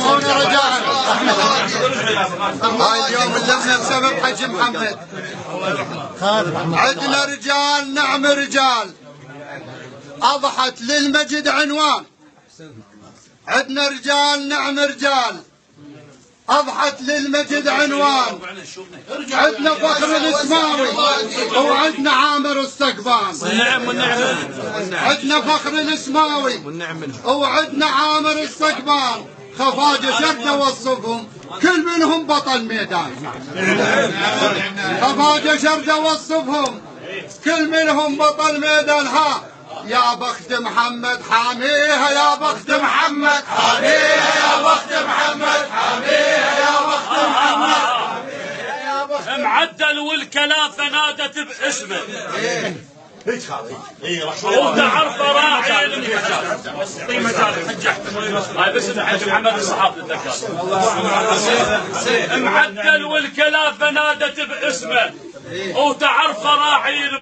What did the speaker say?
اخونا رجاء. هاي اليوم اللحمه بسبب حج محمد. عندنا رجال، نعم رجال، اضحت للمجد عنوان. عندنا رجال، نعم رجال، اضحت للمجد عنوان. عندنا فخر الاسماوي وعندنا عامر السقبان. عندنا فخر الاسماوي وعندنا عامر السقبان. خفاجة شرده وصفهم كل منهم بطل ميدان. خفاجة شرده وصفهم كل منهم بطل ميدان. ها يا بخت محمد حاميها، يا بخت محمد حاميها، يا بخت محمد حاميها، يا بخت محمد. معدل والكلافه نادت باسمه وتعرف راعي المجال. اعطي مجال حجحت هاي باسم حج محمد الصحافي الذكر. معدل والكلافه نادت باسمه وتعرف راعي